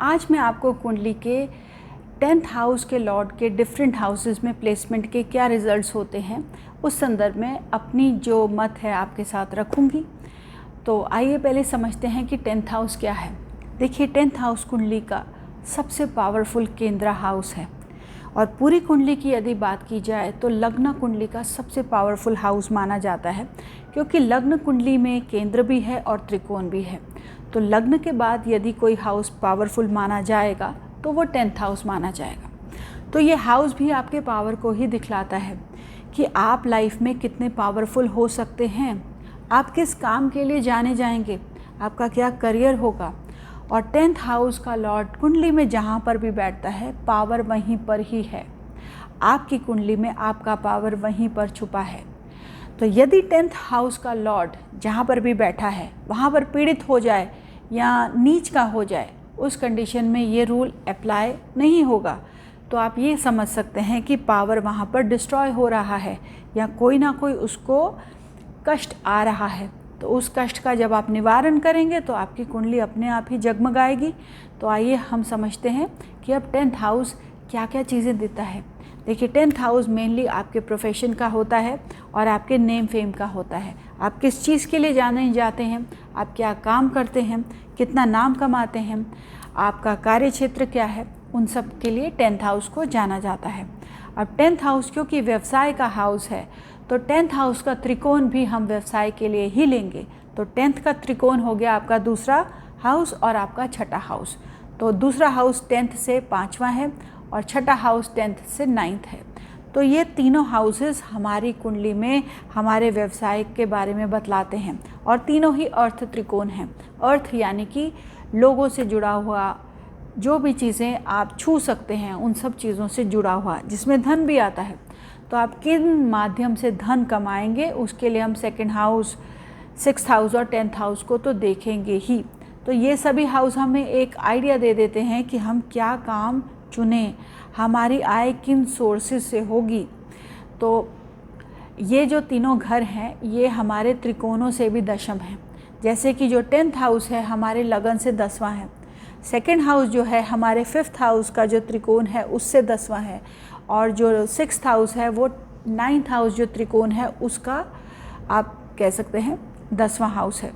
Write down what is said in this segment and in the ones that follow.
आज मैं आपको कुंडली के 10th हाउस के लॉर्ड के डिफरेंट हाउसेस में प्लेसमेंट के क्या रिजल्ट्स होते हैं उस संदर्भ में अपनी जो मत है आपके साथ रखूँगी। तो आइए पहले समझते हैं कि 10th हाउस क्या है। देखिए 10th हाउस कुंडली का सबसे पावरफुल केंद्र हाउस है और पूरी कुंडली की यदि बात की जाए तो लग्न कुंडली का सबसे पावरफुल हाउस माना जाता है, क्योंकि लग्न कुंडली में केंद्र भी है और त्रिकोण भी है। तो लग्न के बाद यदि कोई हाउस पावरफुल माना जाएगा तो वो 10th हाउस माना जाएगा। तो ये हाउस भी आपके पावर को ही दिखलाता है कि आप लाइफ में कितने पावरफुल हो सकते हैं, आप किस काम के लिए जाने जाएंगे, आपका क्या करियर होगा। और 10th हाउस का लॉर्ड कुंडली में जहाँ पर भी बैठता है पावर वहीं पर ही है। आपकी कुंडली में आपका पावर वहीं पर छुपा है। तो यदि 10th हाउस का लॉर्ड जहाँ पर भी बैठा है वहाँ पर पीड़ित हो जाए या नीच का हो जाए, उस कंडीशन में ये रूल अप्लाई नहीं होगा। तो आप ये समझ सकते हैं कि पावर वहाँ पर डिस्ट्रॉय हो रहा है या कोई ना कोई उसको कष्ट आ रहा है। तो उस कष्ट का जब आप निवारण करेंगे तो आपकी कुंडली अपने आप ही जगमगाएगी। तो आइए हम समझते हैं कि अब 10th हाउस क्या क्या चीज़ें देता है। देखिए 10th हाउस मेनली आपके प्रोफेशन का होता है और आपके नेम फेम का होता है। आप किस चीज़ के लिए जाने जाते हैं, आप क्या काम करते हैं, कितना नाम कमाते हैं, आपका कार्य क्षेत्र क्या है, उन सब के लिए 10th हाउस को जाना जाता है। अब 10th हाउस क्योंकि व्यवसाय का हाउस है तो 10th हाउस का त्रिकोण भी हम व्यवसाय के लिए ही लेंगे। तो 10th का त्रिकोण हो गया आपका दूसरा हाउस और आपका छठा हाउस। तो दूसरा हाउस 10th से 5वां है और छठा हाउस 10th से 9th है। तो ये तीनों हाउसेस हमारी कुंडली में हमारे व्यवसाय के बारे में बतलाते हैं और तीनों ही अर्थ त्रिकोण हैं। अर्थ यानी कि लोगों से जुड़ा हुआ, जो भी चीज़ें आप छू सकते हैं उन सब चीज़ों से जुड़ा हुआ, जिसमें धन भी आता है। तो आप किन माध्यम से धन कमाएंगे उसके लिए हम 2nd हाउस, 6th हाउस और 10th हाउस को तो देखेंगे ही। तो ये सभी हाउस हमें एक आइडिया दे देते हैं कि हम क्या काम चुनें, हमारी आय किन सोर्सेज से होगी। तो ये जो तीनों घर हैं ये हमारे त्रिकोणों से भी दशम हैं। जैसे कि जो 10th हाउस है हमारे लगन से 10वां है, 2nd हाउस जो है हमारे 5th हाउस का जो त्रिकोण है उससे 10वां है, और जो 6th हाउस है वो 9th हाउस जो त्रिकोण है उसका आप कह सकते हैं 10वां हाउस है।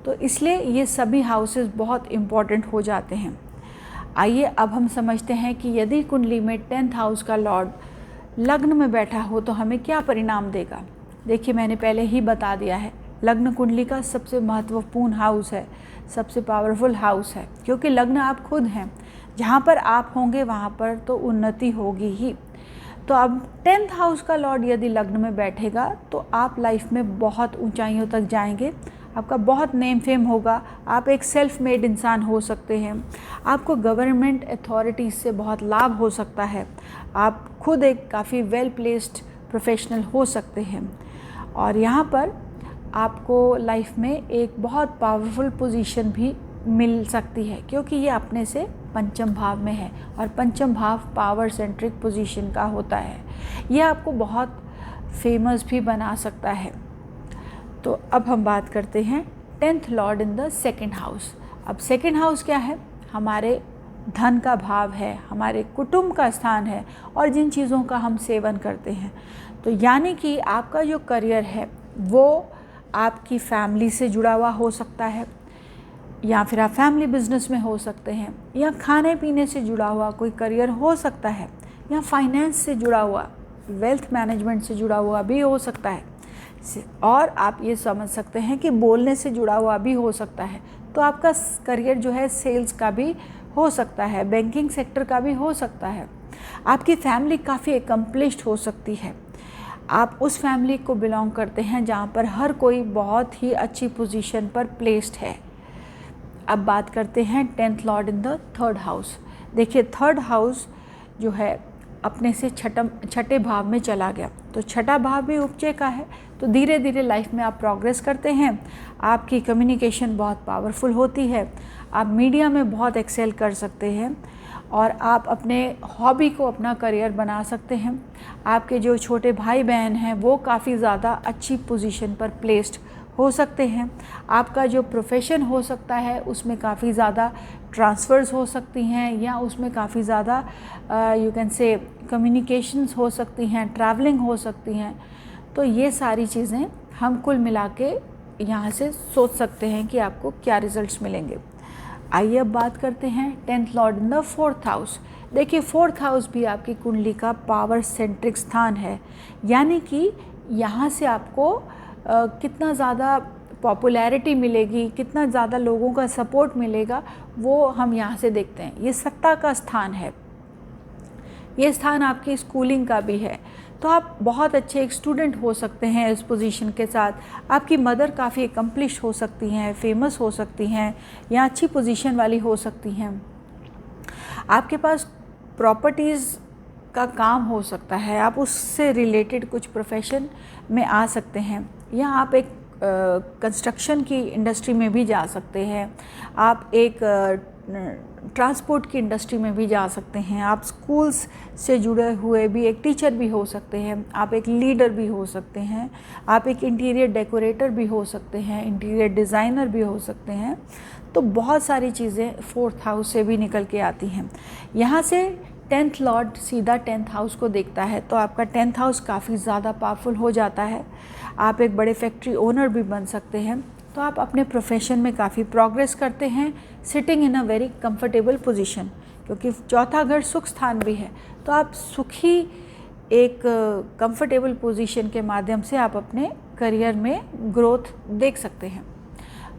तो इसलिए ये सभी हाउसेस बहुत इम्पॉर्टेंट हो जाते हैं। आइए अब हम समझते हैं कि यदि कुंडली में 10th हाउस का लॉर्ड लग्न में बैठा हो तो हमें क्या परिणाम देगा। देखिए मैंने पहले ही बता दिया है, लग्न कुंडली का सबसे महत्वपूर्ण हाउस है, सबसे पावरफुल हाउस है, क्योंकि लग्न आप खुद हैं। जहाँ पर आप होंगे वहाँ पर तो उन्नति होगी ही। तो अब 10th हाउस का लॉर्ड यदि लग्न में बैठेगा तो आप लाइफ में बहुत ऊंचाइयों तक जाएंगे, आपका बहुत नेम फेम होगा, आप एक सेल्फ मेड इंसान हो सकते हैं, आपको गवर्नमेंट अथॉरिटीज़ से बहुत लाभ हो सकता है, आप खुद एक काफ़ी वेल प्लेस्ड प्रोफेशनल हो सकते हैं। और यहाँ पर आपको लाइफ में एक बहुत पावरफुल पोजीशन भी मिल सकती है, क्योंकि ये अपने से पंचम भाव में है और पंचम भाव पावर सेंट्रिक पोजीशन का होता है। ये आपको बहुत फेमस भी बना सकता है। तो अब हम बात करते हैं 10th Lord in the 2nd house. अब 2nd हाउस क्या है, हमारे धन का भाव है, हमारे कुटुंब का स्थान है और जिन चीज़ों का हम सेवन करते हैं। तो यानी कि आपका जो करियर है वो आपकी फैमिली से जुड़ा हुआ हो सकता है, या फिर आप फैमिली बिजनेस में हो सकते हैं, या खाने पीने से जुड़ा हुआ कोई करियर हो सकता है, या फाइनेंस से जुड़ा हुआ, वेल्थ मैनेजमेंट से जुड़ा हुआ भी हो सकता है, और आप ये समझ सकते हैं कि बोलने से जुड़ा हुआ भी हो सकता है। तो आपका करियर जो है सेल्स का भी हो सकता है, बैंकिंग सेक्टर का भी हो सकता है। आपकी फैमिली काफ़ी एकम्प्लिश्ड हो सकती है, आप उस फैमिली को बिलोंग करते हैं जहाँ पर हर कोई बहुत ही अच्छी पोजीशन पर प्लेस्ड है। अब बात करते हैं 10th Lord in the 3rd house. देखिए 3rd हाउस जो है अपने से छठे भाव में चला गया, तो छठा भाव भी उपचय का है। तो धीरे धीरे लाइफ में आप प्रोग्रेस करते हैं, आपकी कम्युनिकेशन बहुत पावरफुल होती है, आप मीडिया में बहुत एक्सेल कर सकते हैं और आप अपने हॉबी को अपना करियर बना सकते हैं। आपके जो छोटे भाई बहन हैं वो काफ़ी ज़्यादा अच्छी पोजीशन पर प्लेस्ड हो सकते हैं। आपका जो प्रोफेशन हो सकता है उसमें काफ़ी ज़्यादा ट्रांसफ़र्स हो सकती हैं, या उसमें काफ़ी ज़्यादा यू कैन से कम्युनिकेशंस हो सकती हैं, ट्रैवलिंग हो सकती हैं। तो ये सारी चीज़ें हम कुल मिला के यहाँ से सोच सकते हैं कि आपको क्या रिज़ल्ट्स मिलेंगे। आइए अब बात करते हैं 10th Lord in the 4th house. देखिए 4th हाउस भी आपकी कुंडली का पावर सेंट्रिक स्थान है, यानी कि यहाँ से आपको कितना ज़्यादा पॉपुलैरिटी मिलेगी, कितना ज़्यादा लोगों का सपोर्ट मिलेगा, वो हम यहाँ से देखते हैं। ये सत्ता का स्थान है, ये स्थान आपकी स्कूलिंग का भी है। तो आप बहुत अच्छे एक स्टूडेंट हो सकते हैं इस पोजीशन के साथ। आपकी मदर काफ़ी एकम्प्लिश हो सकती हैं, फेमस हो सकती हैं, या अच्छी पोजीशन वाली हो सकती हैं। आपके पास प्रॉपर्टीज़ का काम हो सकता है, आप उससे रिलेटेड कुछ प्रोफेशन में आ सकते हैं, या आप एक कंस्ट्रक्शन की इंडस्ट्री में भी जा सकते हैं, आप एक ट्रांसपोर्ट की इंडस्ट्री में भी जा सकते हैं, आप स्कूल्स से जुड़े हुए भी एक टीचर भी हो सकते हैं, आप एक लीडर भी हो सकते हैं, आप एक इंटीरियर डेकोरेटर भी हो सकते हैं, इंटीरियर डिज़ाइनर भी हो सकते हैं। तो बहुत सारी चीज़ें 4th हाउस से भी निकल के आती हैं। यहाँ से 10th लॉर्ड सीधा 10th हाउस को देखता है, तो आपका 10th हाउस काफ़ी ज़्यादा पावरफुल हो जाता है। आप एक बड़े फैक्ट्री ओनर भी बन सकते हैं। तो आप अपने प्रोफेशन में काफ़ी प्रोग्रेस करते हैं, sitting in a very comfortable position, क्योंकि चौथा घर सुख स्थान भी है। तो आप सुखी एक कंफर्टेबल पोजीशन के माध्यम से आप अपने करियर में ग्रोथ देख सकते हैं।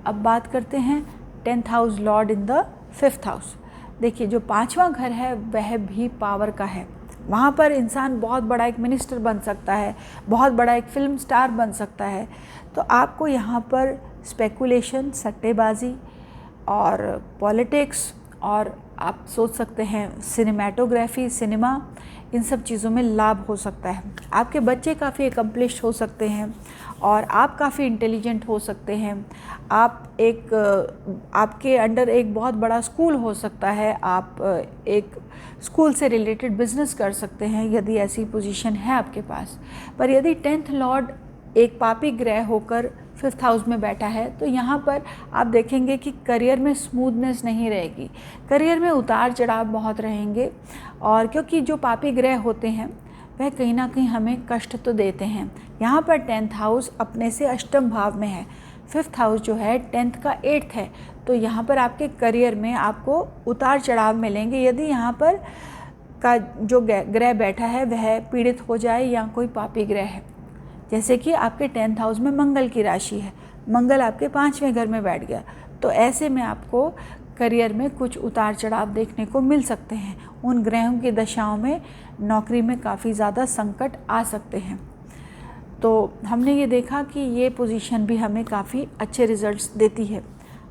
अब बात करते हैं 10th house Lord in the 5th house. देखिए जो 5वां घर है वह भी पावर का है। वहाँ पर इंसान बहुत बड़ा एक मिनिस्टर बन सकता है, बहुत बड़ा एक फिल्म स्टार बन सकता है। तो आपको यहाँ पर स्पेकुलेशन, सट्टेबाजी और पॉलिटिक्स, और आप सोच सकते हैं सिनेमेटोग्राफी, सिनेमा, इन सब चीज़ों में लाभ हो सकता है। आपके बच्चे काफ़ी एकम्प्लिश्ड हो सकते हैं और आप काफ़ी इंटेलिजेंट हो सकते हैं। आप एक आपके अंडर एक बहुत बड़ा स्कूल हो सकता है, आप एक स्कूल से रिलेटेड बिजनेस कर सकते हैं यदि ऐसी पोजीशन है आपके पास। पर यदि 10th लॉर्ड एक पापी ग्रह होकर 5th हाउस में बैठा है, तो यहाँ पर आप देखेंगे कि करियर में स्मूथनेस नहीं रहेगी, करियर में उतार चढ़ाव बहुत रहेंगे। और क्योंकि जो पापी ग्रह होते हैं वह कहीं ना कहीं हमें कष्ट तो देते हैं। यहाँ पर 10th हाउस अपने से अष्टम भाव में है, 5th हाउस जो है 10th का 8th है। तो यहाँ पर आपके करियर में आपको उतार चढ़ाव मिलेंगे यदि यहाँ पर का जो ग्रह बैठा है वह पीड़ित हो जाए या कोई पापी ग्रह है। जैसे कि आपके 10th हाउस में मंगल की राशि है, मंगल आपके 5वें घर में बैठ गया, तो ऐसे में आपको करियर में कुछ उतार चढ़ाव देखने को मिल सकते हैं। उन ग्रहों की दशाओं में नौकरी में काफ़ी ज़्यादा संकट आ सकते हैं। तो हमने ये देखा कि ये पोजीशन भी हमें काफ़ी अच्छे रिजल्ट्स देती है।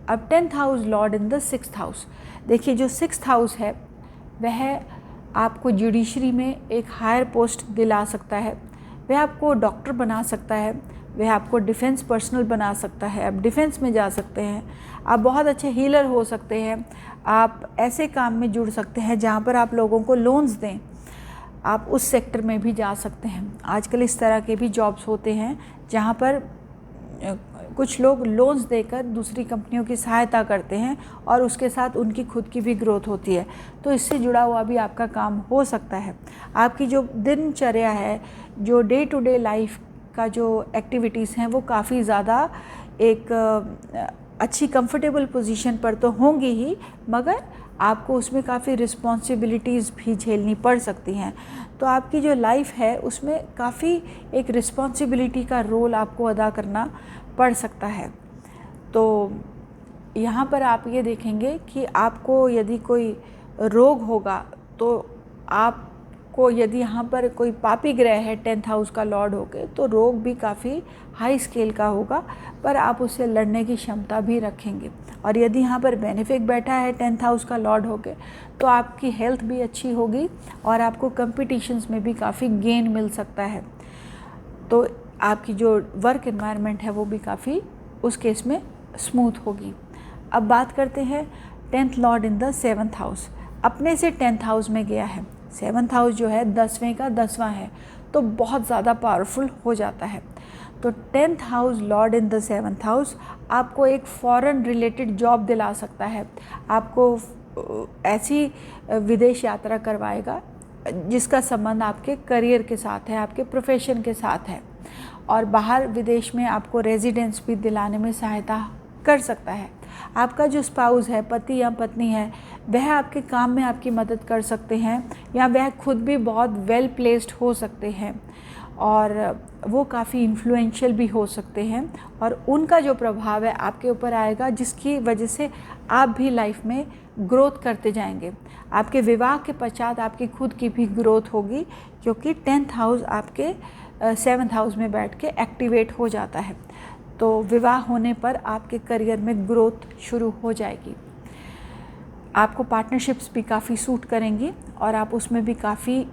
अब 10th house Lord in the 6th house. देखिए जो 6th हाउस है वह आपको जुडिशरी में एक हायर पोस्ट दिला सकता है, वह आपको डॉक्टर बना सकता है, वह आपको डिफेंस पर्सनल बना सकता है, आप डिफेंस में जा सकते हैं, आप बहुत अच्छे हीलर हो सकते हैं, आप ऐसे काम में जुड़ सकते हैं जहाँ पर आप लोगों को लोन्स दें, आप उस सेक्टर में भी जा सकते हैं। आजकल इस तरह के भी जॉब्स होते हैं जहाँ पर कुछ लोग लोन्स देकर दूसरी कंपनियों की सहायता करते हैं और उसके साथ उनकी खुद की भी ग्रोथ होती है। तो इससे जुड़ा हुआ भी आपका काम हो सकता है। आपकी जो दिनचर्या है, जो डे टू डे लाइफ का जो एक्टिविटीज़ हैं वो काफ़ी ज़्यादा एक अच्छी कंफर्टेबल पोजीशन पर तो होंगी ही, मगर आपको उसमें काफ़ी रिस्पॉन्सिबिलिटीज़ भी झेलनी पड़ सकती हैं। तो आपकी जो लाइफ है उसमें काफ़ी एक रिस्पॉन्सिबिलिटी का रोल आपको अदा करना पड़ सकता है। तो यहाँ पर आप ये देखेंगे कि आपको यदि कोई रोग होगा तो आपको, यदि यहाँ पर कोई पापी ग्रह है 10th हाउस का लॉर्ड होके, तो रोग भी काफ़ी हाई स्केल का होगा, पर आप उससे लड़ने की क्षमता भी रखेंगे। और यदि यहाँ पर बेनिफिक बैठा है 10th हाउस का लॉर्ड होके, तो आपकी हेल्थ भी अच्छी होगी और आपको कंपटीशंस में भी काफ़ी गेन मिल सकता है। तो आपकी जो वर्क एनवायरनमेंट है वो भी काफ़ी उस केस में स्मूथ होगी। अब बात करते हैं 10th Lord in the 7th house. अपने से 10th हाउस में गया है। 7th हाउस जो है 10वें का 10वां है, तो बहुत ज़्यादा पावरफुल हो जाता है। तो 10th house Lord in the 7th house आपको एक फॉरेन रिलेटेड जॉब दिला सकता है, आपको ऐसी विदेश यात्रा करवाएगा जिसका संबंध आपके करियर के साथ है, आपके प्रोफेशन के साथ है, और बाहर विदेश में आपको रेजिडेंस भी दिलाने में सहायता कर सकता है। आपका जो स्पाउस है, पति या पत्नी है, वह आपके काम में आपकी मदद कर सकते हैं, या वह खुद भी बहुत वेल प्लेस्ड हो सकते हैं और वो काफ़ी इन्फ्लुएंशियल भी हो सकते हैं, और उनका जो प्रभाव है आपके ऊपर आएगा, जिसकी वजह से आप भी लाइफ में ग्रोथ करते जाएंगे। आपके विवाह के पश्चात आपकी खुद की भी ग्रोथ होगी, क्योंकि 10th हाउस आपके 7th हाउस में बैठ के एक्टिवेट हो जाता है। तो विवाह होने पर आपके करियर में ग्रोथ शुरू हो जाएगी। आपको पार्टनरशिप्स भी काफ़ी सूट करेंगी और आप उसमें भी काफ़ी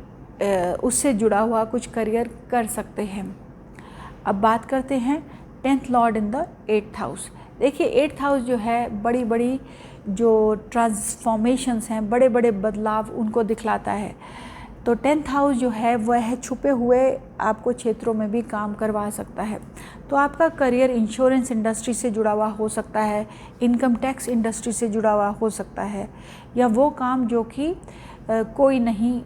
उससे जुड़ा हुआ कुछ करियर कर सकते हैं। अब बात करते हैं 10th Lord in the 8th house. देखिए 8th हाउस जो है बड़ी बड़ी जो ट्रांसफॉर्मेशंस हैं, बड़े बड़े बदलाव उनको दिखलाता है। तो 10th हाउस जो है वह छुपे हुए आपको क्षेत्रों में भी काम करवा सकता है। तो आपका करियर इंश्योरेंस इंडस्ट्री से जुड़ा हुआ हो सकता है, इनकम टैक्स इंडस्ट्री से जुड़ा हुआ हो सकता है, या वो काम जो कि कोई नहीं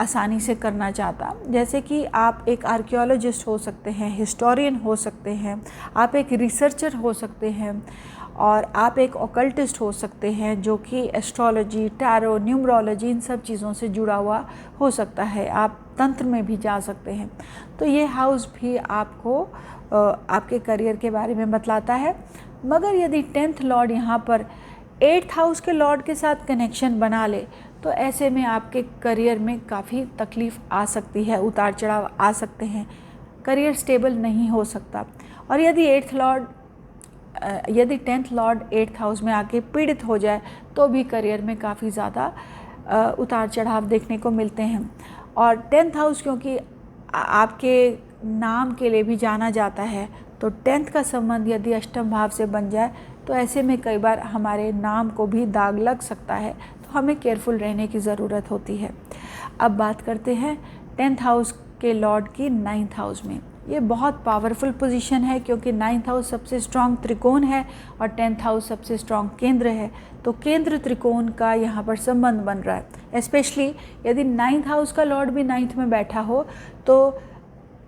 आसानी से करना चाहता, जैसे कि आप एक आर्कियोलॉजिस्ट हो सकते हैं, हिस्टोरियन हो सकते हैं, आप एक रिसर्चर हो सकते हैं, और आप एक ऑकल्टिस्ट हो सकते हैं जो कि एस्ट्रोलॉजी, टैरो, न्यूमरोलॉजी इन सब चीज़ों से जुड़ा हुआ हो सकता है। आप तंत्र में भी जा सकते हैं। तो ये हाउस भी आपको आपके करियर के बारे में बतलाता है। मगर यदि 10th लॉर्ड यहाँ पर 8th हाउस के लॉर्ड के साथ कनेक्शन बना ले, तो ऐसे में आपके करियर में काफ़ी तकलीफ़ आ सकती है, उतार चढ़ाव आ सकते हैं, करियर स्टेबल नहीं हो सकता। और यदि 10th लॉर्ड 8th हाउस में आके पीड़ित हो जाए तो भी करियर में काफ़ी ज़्यादा उतार चढ़ाव देखने को मिलते हैं। और 10th हाउस क्योंकि आपके नाम के लिए भी जाना जाता है, तो 10th का संबंध यदि अष्टम भाव से बन जाए तो ऐसे में कई बार हमारे नाम को भी दाग लग सकता है, तो हमें केयरफुल रहने की ज़रूरत होती है। अब बात करते हैं 10th हाउस के लॉर्ड की 9th हाउस में। ये बहुत पावरफुल पोजीशन है, क्योंकि 9th हाउस सबसे स्ट्रॉन्ग त्रिकोण है और 10th हाउस सबसे स्ट्रॉन्ग केंद्र है। तो केंद्र त्रिकोण का यहाँ पर संबंध बन रहा है। स्पेशली यदि 9th हाउस का लॉर्ड भी 9th में बैठा हो, तो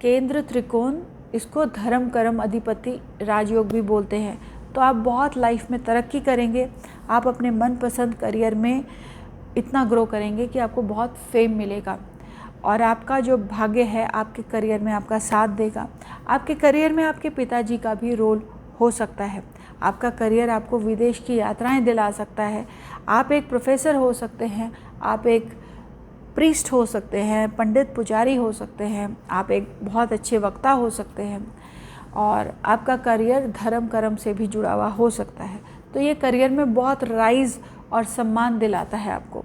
केंद्र त्रिकोण, इसको धर्म कर्म अधिपति राजयोग भी बोलते हैं। तो आप बहुत लाइफ में तरक्की करेंगे, आप अपने मनपसंद करियर में इतना ग्रो करेंगे कि आपको बहुत फेम मिलेगा, और आपका जो भाग्य है आपके करियर में आपका साथ देगा। आपके करियर में आपके पिताजी का भी रोल हो सकता है। आपका करियर आपको विदेश की यात्राएं दिला सकता है। आप एक प्रोफेसर हो सकते हैं, आप एक प्रीस्ट हो सकते हैं, पंडित पुजारी हो सकते हैं, आप एक बहुत अच्छे वक्ता हो सकते हैं, और आपका करियर धर्म कर्म से भी जुड़ा हुआ हो सकता है। तो ये करियर में बहुत राइज और सम्मान दिलाता है आपको।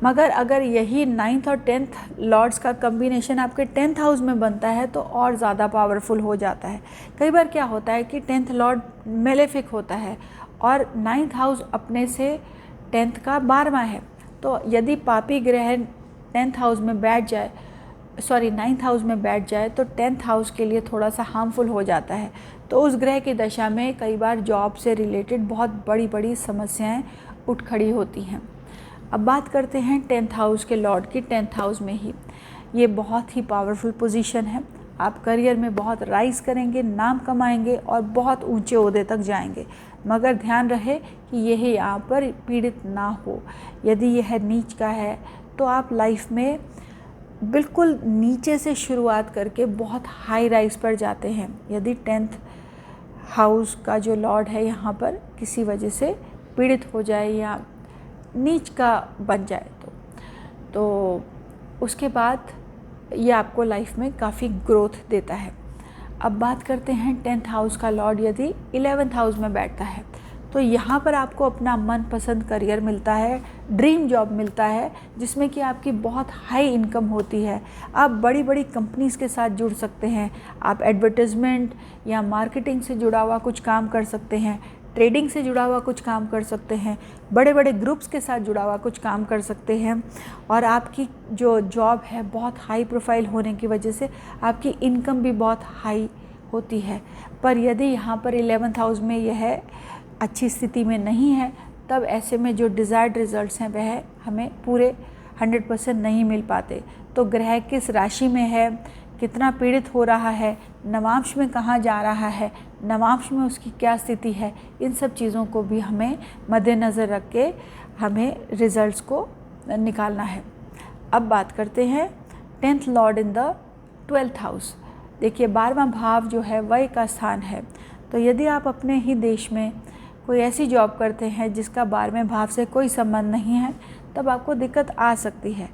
मगर अगर यही 9th और 10th लॉर्ड्स का कम्बिनेशन आपके 10th हाउस में बनता है तो और ज़्यादा पावरफुल हो जाता है। कई बार क्या होता है कि 10th लॉर्ड मेलेफिक होता है और 9th हाउस अपने से 10th का 12वां है। तो यदि पापी ग्रह 9th हाउस में बैठ जाए, 9th हाउस में बैठ जाए, तो 10th हाउस के लिए थोड़ा सा हार्मफुल हो जाता है। तो उस ग्रह की दशा में कई बार जॉब से रिलेटेड बहुत बड़ी बड़ी समस्याएं उठ खड़ी होती हैं। अब बात करते हैं 10th हाउस के लॉर्ड की 10th हाउस में ही। ये बहुत ही पावरफुल पोजीशन है। आप करियर में बहुत राइज करेंगे, नाम कमाएंगे और बहुत ऊंचे ओहदे तक जाएंगे। मगर ध्यान रहे कि यह यहाँ पर पीड़ित ना हो। यदि यह नीच का है तो आप लाइफ में बिल्कुल नीचे से शुरुआत करके बहुत हाई राइज पर जाते हैं। यदि 10th हाउस का जो लॉर्ड है यहाँ पर किसी वजह से पीड़ित हो जाए या नीच का बन जाए तो उसके बाद ये आपको लाइफ में काफ़ी ग्रोथ देता है। अब बात करते हैं 10th हाउस का लॉर्ड यदि 11th हाउस में बैठता है, तो यहाँ पर आपको अपना मनपसंद करियर मिलता है, ड्रीम जॉब मिलता है, जिसमें कि आपकी बहुत हाई इनकम होती है। आप बड़ी बड़ी कंपनीज़ के साथ जुड़ सकते हैं, आप एडवर्टाइजमेंट या मार्केटिंग से जुड़ा हुआ कुछ काम कर सकते हैं, ट्रेडिंग से जुड़ा हुआ कुछ काम कर सकते हैं, बड़े बड़े ग्रुप्स के साथ जुड़ा हुआ कुछ काम कर सकते हैं, और आपकी जो जॉब है बहुत हाई प्रोफाइल होने की वजह से आपकी इनकम भी बहुत हाई होती है। पर यदि यहाँ पर 11th हाउस में यह अच्छी स्थिति में नहीं है, तब ऐसे में जो डिज़ायर्ड रिजल्ट्स हैं वह हमें पूरे 100% नहीं मिल पाते। तो ग्रह किस राशि में है, कितना पीड़ित हो रहा है, नवांश में कहाँ जा रहा है, नवांश में उसकी क्या स्थिति है, इन सब चीज़ों को भी हमें मद्देनज़र रख के हमें रिज़ल्ट्स को निकालना है। अब बात करते हैं 10th Lord in the 12th house. देखिए 12वां भाव जो है व्यय का स्थान है। तो यदि आप अपने ही देश में कोई ऐसी जॉब करते हैं जिसका 12वें भाव से कोई संबंध नहीं है, तब आपको दिक्कत आ सकती है।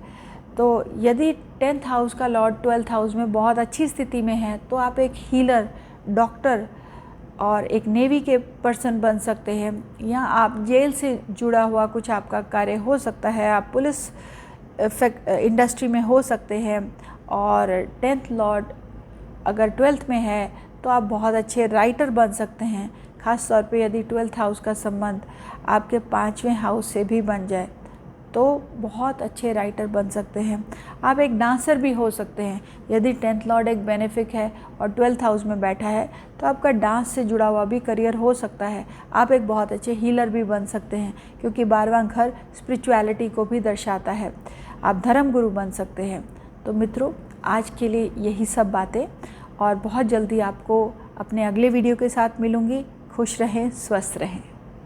तो यदि 10th हाउस का लॉर्ड 12th हाउस में बहुत अच्छी स्थिति में है, तो आप एक हीलर, डॉक्टर और एक नेवी के पर्सन बन सकते हैं, या आप जेल से जुड़ा हुआ कुछ आपका कार्य हो सकता है, आप पुलिस इंडस्ट्री में हो सकते हैं। और 10th लॉर्ड अगर 12th में है तो आप बहुत अच्छे राइटर बन सकते हैं, ख़ास तौर पे यदि 12th हाउस का संबंध आपके 5वें हाउस से भी बन जाए तो बहुत अच्छे राइटर बन सकते हैं। आप एक डांसर भी हो सकते हैं। यदि 10th लॉर्ड एक बेनिफिक है और 12th हाउस में बैठा है तो आपका डांस से जुड़ा हुआ भी करियर हो सकता है। आप एक बहुत अच्छे हीलर भी बन सकते हैं, क्योंकि 12वां घर स्पिरिचुअलिटी को भी दर्शाता है। आप धर्म गुरु बन सकते हैं। तो मित्रों, आज के लिए यही सब बातें, और बहुत जल्दी आपको अपने अगले वीडियो के साथ मिलूँगी। खुश रहें, स्वस्थ रहें।